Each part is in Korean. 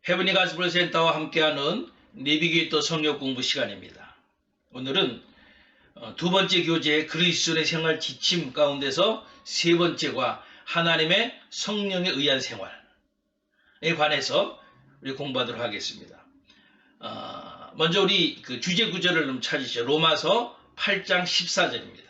헤브니 가스펠 센터와 함께하는 내비게이터 성역 공부 시간입니다. 오늘은 두 번째 교재 그리스도의 생활 지침 가운데서 세 번째가 하나님의 성령에 의한 생활에 관해서 우리 공부하도록 하겠습니다. 먼저 우리 그 주제 구절을 좀 찾으시죠. 로마서 8장 14절입니다.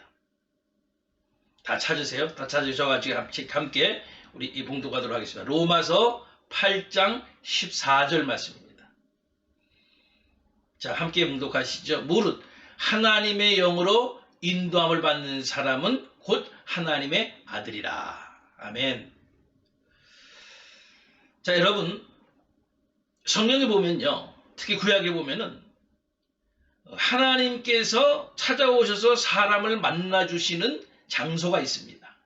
다 찾으세요? 다 찾으셔가지고 함께 우리 이 봉독하도록 하겠습니다. 로마서 8장 14절 말씀입니다. 자, 함께 봉독하시죠. 무릇 하나님의 영으로 인도함을 받는 사람은 곧 하나님의 아들이라. 아멘. 자, 여러분, 성경에 보면요, 특히 구약에 보면은 하나님께서 찾아오셔서 사람을 만나주시는 장소가 있습니다.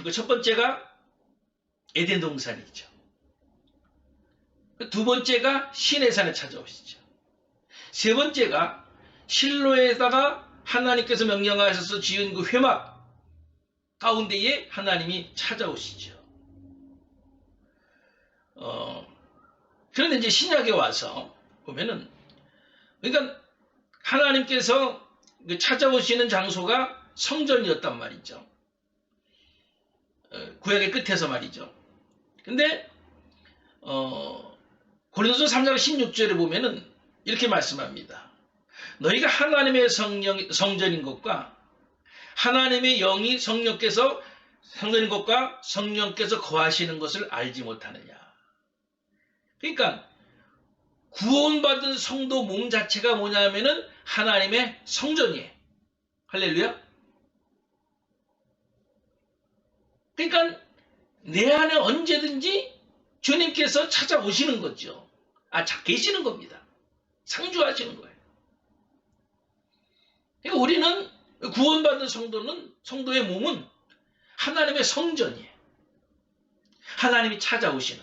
그 첫 번째가 에덴 동산이죠. 두 번째가 시내산에 찾아오시죠. 세 번째가 실로에다가 하나님께서 명령하셔서 지은 그 회막 가운데에 하나님이 찾아오시죠. 그런데 이제 신약에 와서 보면은, 그러니까 하나님께서 찾아오시는 장소가 성전이었단 말이죠. 구약의 끝에서 말이죠. 근데 고린도서 3장 16절에 보면은 이렇게 말씀합니다. 너희가 하나님의 성전인 것과 하나님의 영이 성전인 것과 성령께서 거하시는 것을 알지 못하느냐. 그러니까 구원받은 성도 몸 자체가 뭐냐면은 하나님의 성전이에요. 할렐루야. 그러니까 내 안에 언제든지 주님께서 찾아오시는 거죠. 계시는 겁니다. 상주하시는 거예요. 그러니까 우리는 구원받은 성도의 몸은 하나님의 성전이에요. 하나님이 찾아오시는.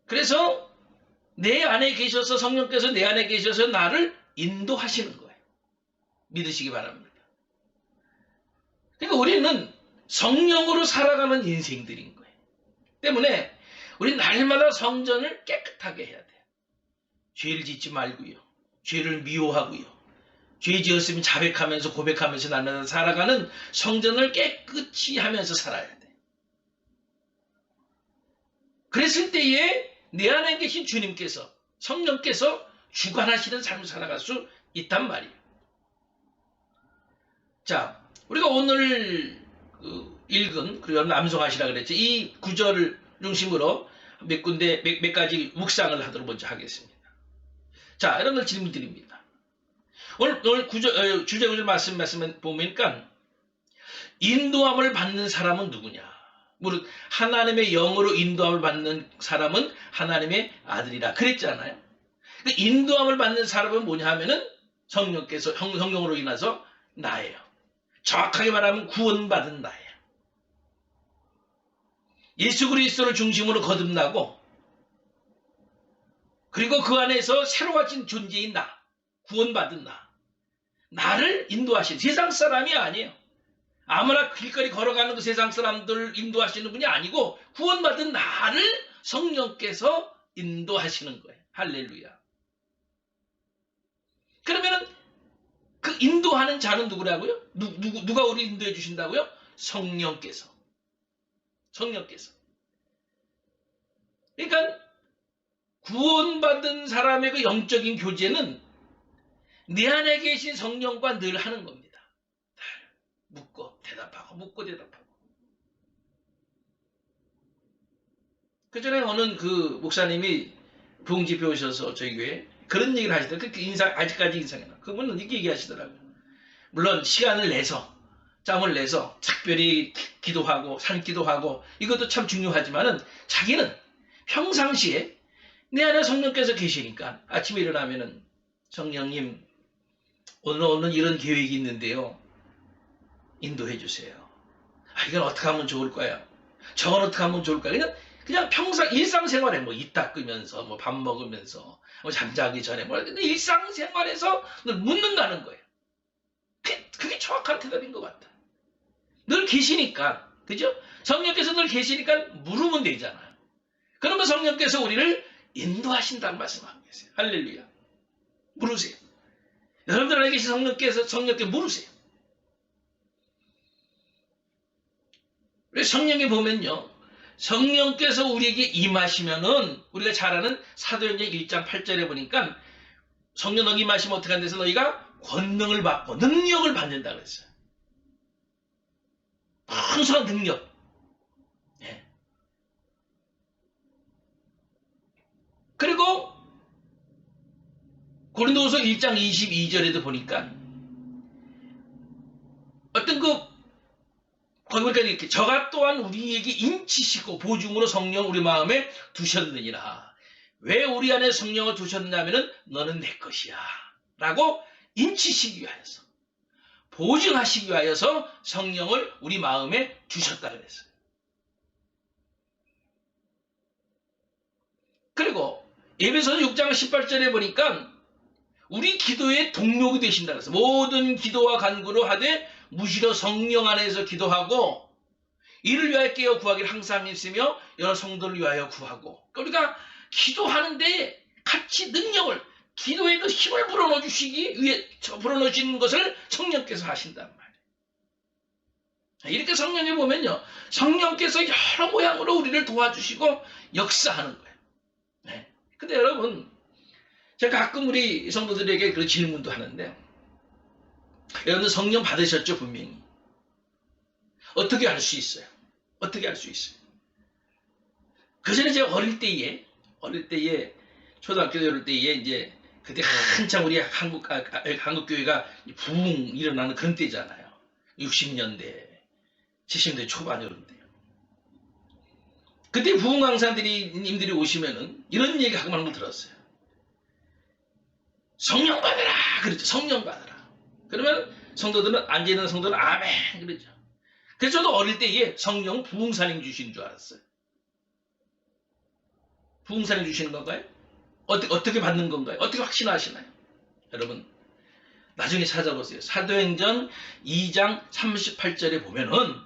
그래서 내 안에 계셔서, 성령께서 내 안에 계셔서 나를 인도하시는 거예요. 믿으시기 바랍니다. 그러니까 우리는 성령으로 살아가는 인생들인 거예요. 때문에 우리 날마다 성전을 깨끗하게 해야 돼요. 죄를 짓지 말고요. 죄를 미워하고요. 죄 지었으면 자백하면서 고백하면서 날마다 살아가는 성전을 깨끗이 하면서 살아야 돼요. 그랬을 때에 내 안에 계신 주님께서, 성령께서 주관하시는 삶을 살아갈 수 있단 말이에요. 자, 우리가 오늘 읽은, 그리고 여러분 암송하시라 그랬죠. 이 구절을 중심으로 몇 가지 묵상을 하도록 먼저 하겠습니다. 자, 여러분들 질문 드립니다. 오늘 주제 구절 말씀 보니까 인도함을 받는 사람은 누구냐? 무릇 하나님의 영으로 인도함을 받는 사람은 하나님의 아들이라 그랬잖아요. 그 인도함을 받는 사람은 뭐냐 하면은 성령으로 인해서 나예요. 정확하게 말하면 구원받은 나예요. 예수 그리스도를 중심으로 거듭나고, 그리고 그 안에서 새로워진 존재인 나, 구원받은 나를 인도하시는, 세상 사람이 아니에요. 아무나 길거리 걸어가는 그 세상 사람들을 인도하시는 분이 아니고 구원받은 나를 성령께서 인도하시는 거예요. 할렐루야. 그러면은 그 인도하는 자는 누구라고요? 누가 우리 인도해 주신다고요? 성령께서. 그러니까 구원받은 사람의 그 영적인 교제는 내 안에 계신 성령과 늘 하는 겁니다. 묻고 대답하고 묻고 대답하고. 그 전에 어느 그 목사님이 부흥집회 오셔서 저희 교회에 그런 얘기를 하시더라고요. 아직까지 인상이 나. 그분은 이렇게 얘기하시더라고요. 물론 시간을 내서, 짬을 내서 특별히 기도하고 산기도하고 이것도 참 중요하지만은 자기는 평상시에 내 안에 성령께서 계시니까 아침에 일어나면은 성령님 오늘 이런 계획이 있는데요. 인도해 주세요. 이건 어떻게 하면 좋을까요? 저건 어떻게 하면 좋을까요? 그냥 평상 일상생활에 뭐 입 닦으면서 뭐 밥 먹으면서 뭐 잠자기 전에 근데 일상생활에서 늘 묻는다는 거예요. 그게 정확한 대답인 것 같다. 늘 계시니까 그죠? 성령께서 늘 계시니까 물으면 되잖아요. 그러면 성령께서 우리를 인도하신다는 말씀하고 계세요. 할렐루야. 물으세요. 여러분들 안에 계신 성령께 물으세요. 성령에 보면요, 성령께서 우리에게 임하시면은 우리가 잘 아는 사도행전 1장 8절에 보니까 성령 너희 임하시면 어떻게 한데서 너희가 권능을 받고 능력을 받는다 그랬어요. 풍성한 능력. 예. 그리고 고린도후서 1장 22절에도 보니까 어떤 거기 보니까 이렇게 저가 또한 우리에게 인치시고 보증으로 성령 우리 마음에 두셨느니라. 왜 우리 안에 성령을 두셨느냐면은 너는 내 것이야 라고 인치시기 위하여서, 보증하시기 위하여서 성령을 우리 마음에 주셨다 그랬어요. 그리고 에베소서 6장 18절에 보니까 우리 기도의 동력이 되신다 그랬어요. 모든 기도와 간구로 하되 무시로 성령 안에서 기도하고 이를 위하여 깨어 구하기를 항상 있으며 여러 성도를 위하여 구하고. 우리가 기도하는데 같이 능력을, 기도에 그 힘을 불어넣어 주시기 위해 불어넣으시는 것을 성령께서 하신단 말이에요. 이렇게 성령에 보면요, 성령께서 여러 모양으로 우리를 도와주시고 역사하는 거예요. 네. 근데 여러분, 제가 가끔 우리 성도들에게 그런 질문도 하는데, 여러분들 성령 받으셨죠? 분명히. 어떻게 알 수 있어요? 어떻게 알 수 있어요? 그 전에 제가 어릴 때에 초등학교 이럴 때에 이제 그때 한참 우리 한국교회가 부흥 일어나는 그런 때잖아요. 60년대, 70년대 초반 이런 때. 그때 부흥 강사님들이 오시면은 이런 얘기 하고 하는 걸 들었어요. 성령 받아라 그랬죠. 성령 받아라. 그러면 성도들은, 앉아있는 성도는 아멘 그러죠. 그래서 저도 어릴 때에 성령 부흥사님 주시는 줄 알았어요. 부흥사님 주시는 건가요? 어떻게 받는 건가요? 어떻게 확신하시나요? 여러분, 나중에 찾아보세요. 사도행전 2장 38절에 보면은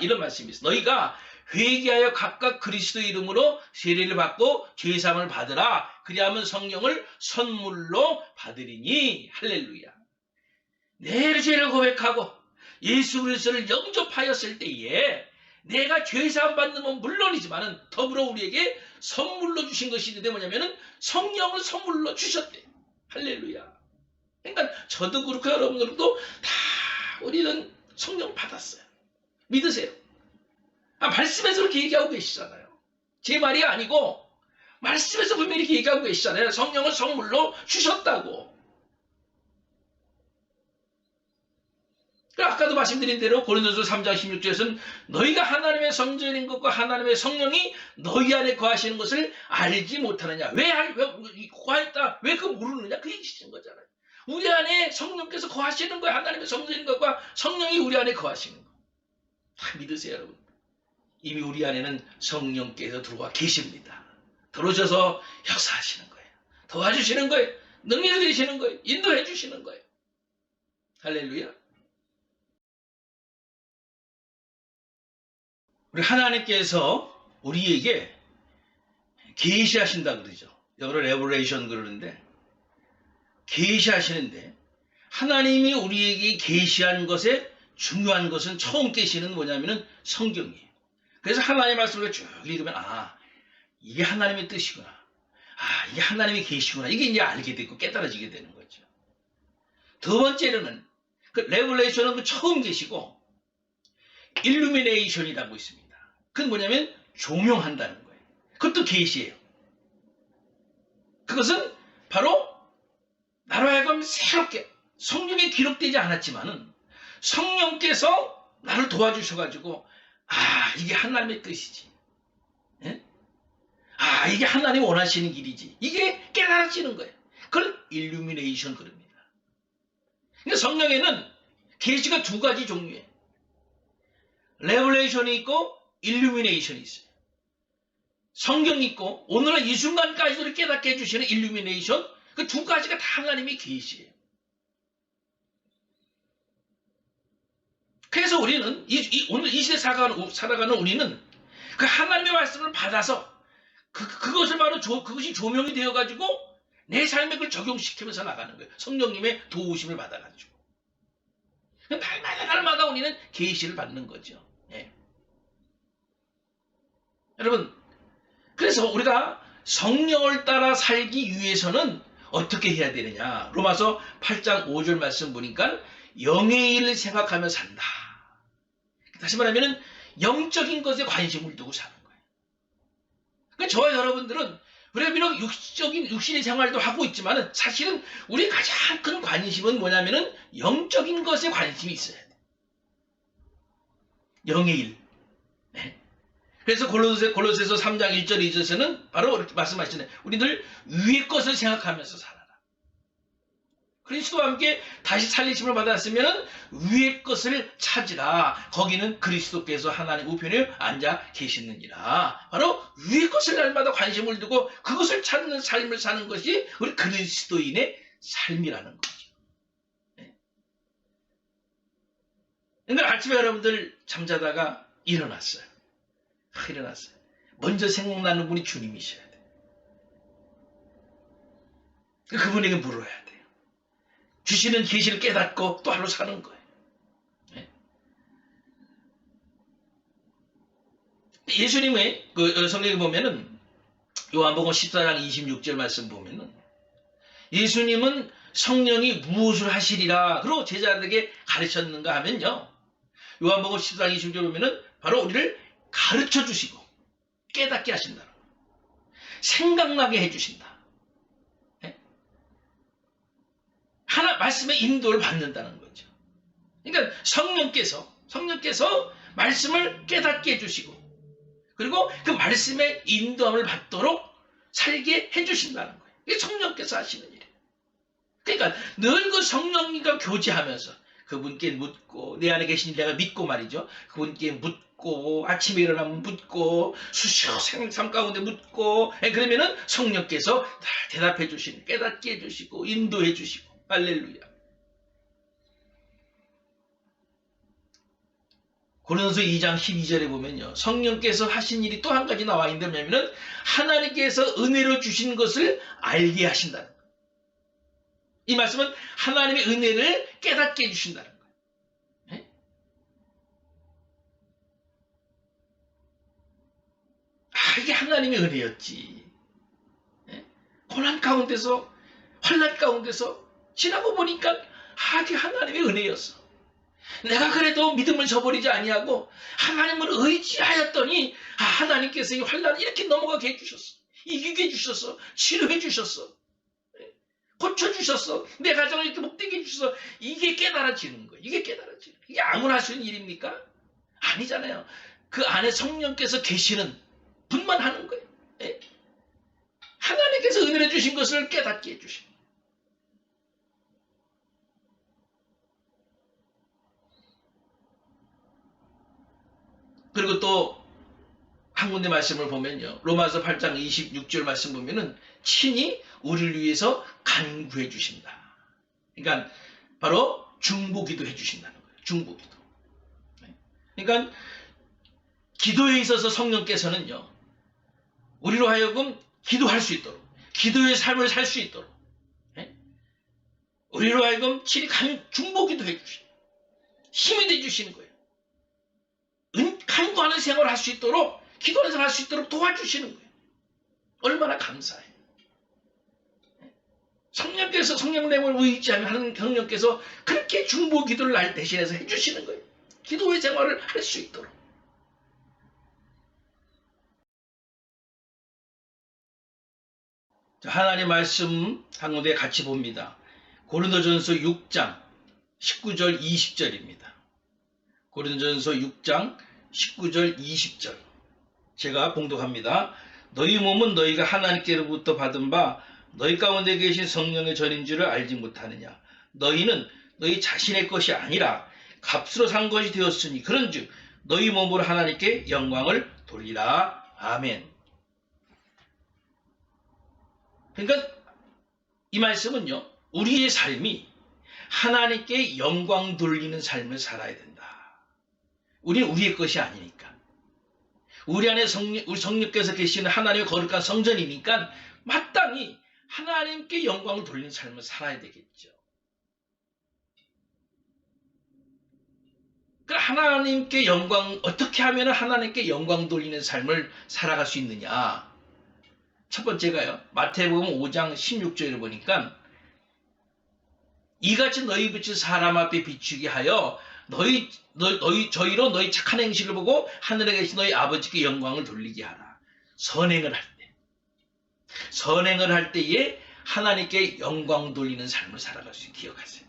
이런 말씀이 있어요. 너희가 회개하여 각각 그리스도 이름으로 세례를 받고 죄사함을 받으라. 그리하면 성령을 선물로 받으리니. 할렐루야. 내 죄를 고백하고 예수 그리스도를 영접하였을 때에 내가 죄사함 받는 건 물론이지만 더불어 우리에게 선물로 주신 것이 있는데 뭐냐면은 성령을 선물로 주셨대요. 할렐루야. 그러니까 저도 그렇고 여러분들도 다 우리는 성령 받았어요. 믿으세요. 말씀에서 그렇게 얘기하고 계시잖아요. 제 말이 아니고 말씀에서 분명히 이렇게 얘기하고 계시잖아요. 성령을 선물로 주셨다고. 아까도 말씀드린 대로 고린도서 3장 16절에서는 너희가 하나님의 성전인 것과 하나님의 성령이 너희 안에 거하시는 것을 알지 못하느냐. 왜 거하였다. 왜 그거 모르느냐. 그 얘기하시는 거잖아요. 우리 안에 성령께서 거하시는 거예요. 하나님의 성전인 것과 성령이 우리 안에 거하시는 거. 다 믿으세요, 여러분. 이미 우리 안에는 성령께서 들어와 계십니다. 들어오셔서 역사하시는 거예요. 도와주시는 거예요. 능력을 주시는 거예요. 인도해 주시는 거예요. 할렐루야. 우리 하나님께서 우리에게 계시하신다 그러죠. 영어로 레버레이션 그러는데, 계시하시는데 하나님이 우리에게 계시한 것에 중요한 것은 처음 계시는 뭐냐면은 성경이에요. 그래서 하나님의 말씀을 쭉 읽으면 이게 하나님의 뜻이구나. 이게 하나님의 계시구나. 이게 이제 알게 되고 깨달아지게 되는 거죠. 두 번째로는 그 레벨레이션은 그 처음 계시고 일루미네이션이라고 있습니다. 그건 뭐냐면 조명한다는 거예요. 그것도 계시예요. 그것은 바로 나로 하여금 새롭게 성경에 기록되지 않았지만은 성령께서 나를 도와주셔가지고 이게 하나님의 뜻이지. 예? 이게 하나님이 원하시는 길이지. 이게 깨달아지는 거예요. 그걸 일루미네이션 그럽니다. 그러니까 성령에는 계시가 두 가지 종류예요. 레벨레이션이 있고 일루미네이션이 있어요. 성경이 있고 오늘날 이 순간까지도 깨닫게 해주시는 일루미네이션, 그 두 가지가 다 하나님의 계시예요. 그래서 우리는 오늘 이 시대 살아가는 우리는 그 하나님의 말씀을 받아서 그것을 바로 그것이 조명이 되어가지고 내 삶에 그걸 적용시키면서 나가는 거예요. 성령님의 도우심을 받아가지고. 날마다 우리는 계시를 받는 거죠. 예. 여러분, 그래서 우리가 성령을 따라 살기 위해서는 어떻게 해야 되느냐. 로마서 8장 5절 말씀 보니까 영의 일을 생각하며 산다. 다시 말하면 영적인 것에 관심을 두고 사는 거예요. 그러니까 저와 여러분들은 우리가 비록 육신의 생활도 하고 있지만 사실은 우리의 가장 큰 관심은 뭐냐면은 영적인 것에 관심이 있어야 돼. 영의 일. 네. 그래서 골로새서 3장 1절 2절에서는 바로 이렇게 말씀하시잖아요. 우리들 위의 것을 생각하면서 살아라. 그리스도와 함께 다시 살리심을 받았으면 위의 것을 찾으라. 거기는 그리스도께서 하나님 우편에 앉아 계시느니라. 바로 위의 것을 날마다 관심을 두고 그것을 찾는 삶을 사는 것이 우리 그리스도인의 삶이라는 거죠. 네. 그러니까 아침에 여러분들 잠자다가 일어났어요. 먼저 생각나는 분이 주님이셔야 돼요. 그분에게 물어야 돼요. 주시는 계시를 깨닫고 또 하루 사는 거예요. 네. 예수님의 성경에 보면은 요한복음 14장 26절 말씀 보면은 예수님은 성령이 무엇을 하시리라 그러고 제자들에게 가르쳤는가 하면요. 요한복음 14장 26절 보면은 바로 우리를 가르쳐 주시고 깨닫게 하신다. 생각나게 해주신다. 하나 말씀의 인도를 받는다는 거죠. 그러니까 성령께서 말씀을 깨닫게 해주시고 그리고 그 말씀의 인도함을 받도록 살게 해주신다는 거예요. 이게 성령께서 하시는 일이에요. 그러니까 늘 그 성령님과 교제하면서 그분께 묻고 내 안에 계신 내가 믿고 말이죠. 그분께 묻고 아침에 일어나면 묻고 수시로 삶 가운데 묻고 그러면은 성령께서 다 대답해 주시고 깨닫게 해주시고 인도해 주시고 할렐루야. 고린도서 2장 12절에 보면요. 성령께서 하신 일이 또 한 가지 나와 있는데 뭐냐면은 하나님께서 은혜로 주신 것을 알게 하신다는 거예요. 이 말씀은 하나님의 은혜를 깨닫게 해주신다는 거예요. 네? 이게 하나님의 은혜였지. 네? 고난 가운데서 환난 가운데서 지나고 보니까 이게 하나님의 은혜였어. 내가 그래도 믿음을 저버리지 아니하고 하나님을 의지하였더니 하나님께서 이 환난을 이렇게 넘어가게 해주셨어. 이기게 해주셨어. 치료해 주셨어. 고쳐주셨어. 내 가정을 이렇게 복되게 해주셔서 이게 깨달아지는 거예요. 이게 아무나 할 수 있는 일입니까? 아니잖아요. 그 안에 성령께서 계시는 분만 하는 거예요. 예? 하나님께서 은혜를 주신 것을 깨닫게 해주신 거예요. 그리고 또 한 군데 말씀을 보면요. 로마서 8장 26절 말씀 보면은 친히 우리를 위해서 간구해 주신다. 그러니까 바로 중보기도 해 주신다는 거예요. 중보기도. 그러니까 기도에 있어서 성령께서는요. 우리로 하여금 기도할 수 있도록 기도의 삶을 살 수 있도록 우리로 하여금 친히 중보기도 해 주시고 힘이 돼 주시는 거예요. 간구하는 생활을 할 수 있도록 기도하는 생활을 할 수 있도록 도와주시는 거예요. 얼마나 감사해요. 성령께서 성령님을 의지하면 하는 성령께서 그렇게 중보 기도를 날 대신해서 해주시는 거예요. 기도의 생활을 할 수 있도록. 하나님 말씀 한 군데 같이 봅니다. 고린도전서 6장 19절 20절입니다. 고린도전서 6장 19절 20절 제가 봉독합니다. 너희 몸은 너희가 하나님께로부터 받은 바 너희 가운데 계신 성령의 전인 줄을 알지 못하느냐. 너희는 너희 자신의 것이 아니라 값으로 산 것이 되었으니 그런즉 너희 몸으로 하나님께 영광을 돌리라. 아멘. 그러니까 이 말씀은요. 우리의 삶이 하나님께 영광 돌리는 삶을 살아야 된다. 우리는 우리의 것이 아니니까. 우리 안에 우리 성령께서 계시는 하나님의 거룩한 성전이니까 마땅히 하나님께 영광을 돌리는 삶을 살아야 되겠죠. 하나님께 어떻게 하면 하나님께 영광 돌리는 삶을 살아갈 수 있느냐. 첫 번째가요. 마태복음 5장 16절을 보니까 이같이 너희 빛을 사람 앞에 비추게 하여 저희로 너희 착한 행실을 보고 하늘에 계신 너희 아버지께 영광을 돌리게 하라. 선행을 할 때에 하나님께 영광 돌리는 삶을 살아갈 수 있게 기억하세요.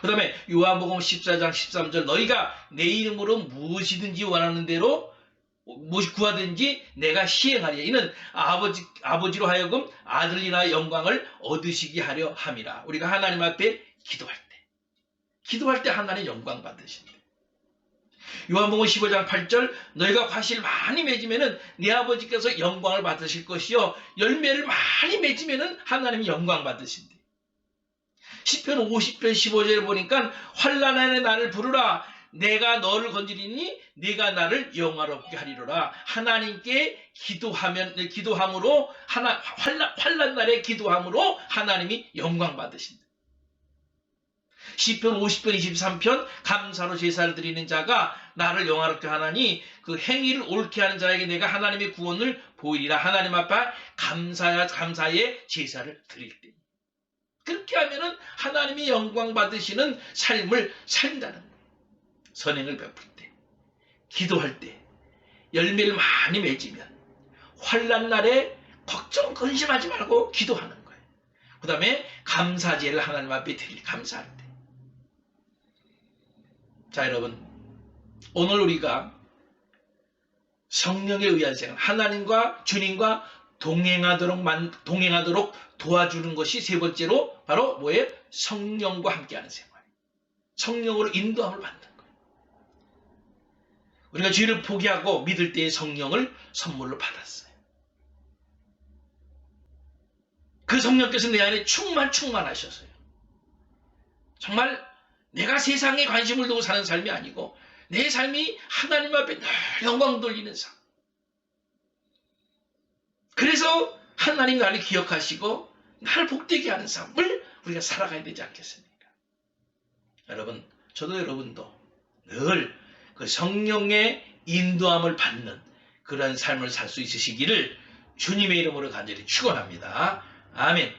그 다음에 요한복음 14장 13절 너희가 내 이름으로 무엇이든지 원하는 대로 무엇이 구하든지 내가 시행하리라. 이는 아버지로 하여금 아들이나 영광을 얻으시게 하려 함이라. 우리가 하나님 앞에 기도할 때 하나님 영광 받으신대. 요한복음 15장 8절 너희가 과실 많이 맺으면은 네 아버지께서 영광을 받으실 것이요 열매를 많이 맺으면은 하나님이 영광 받으신대. 시편 50편 15절에 보니까 환난에 나를 부르라. 내가 너를 건지리니 네가 나를 영화롭게 하리로라. 하나님께 기도함으로 환난 날에 기도함으로 하나님이 영광 받으신다. 시편 50편 23편 감사로 제사를 드리는 자가 나를 영화롭게 하나니 그 행위를 옳게 하는 자에게 내가 하나님의 구원을 보이리라. 하나님 앞에 감사의 제사를 드릴 때. 그렇게 하면은 하나님이 영광 받으시는 삶을 산다는 거예요. 선행을 베풀 때, 기도할 때, 열매를 많이 맺으면 환난 날에 걱정 근심하지 말고 기도하는 거예요. 그 다음에 감사제를 하나님 앞에 감사할 때. 자, 여러분, 오늘 우리가 성령에 의한 생활, 하나님과 주님과 동행하도록 도와주는 것이 세 번째로 바로 뭐예요? 성령과 함께하는 생활. 성령으로 인도함을 받는 거예요. 우리가 죄를 포기하고 믿을 때의 성령을 선물로 받았어요. 그 성령께서 내 안에 충만하셔서요. 정말 내가 세상에 관심을 두고 사는 삶이 아니고 내 삶이 하나님 앞에 늘 영광 돌리는 삶. 그래서 하나님 나를 기억하시고 나를 복되게 하는 삶을 우리가 살아가야 되지 않겠습니까? 여러분, 저도 여러분도 늘 그 성령의 인도함을 받는 그런 삶을 살 수 있으시기를 주님의 이름으로 간절히 축원합니다. 아멘.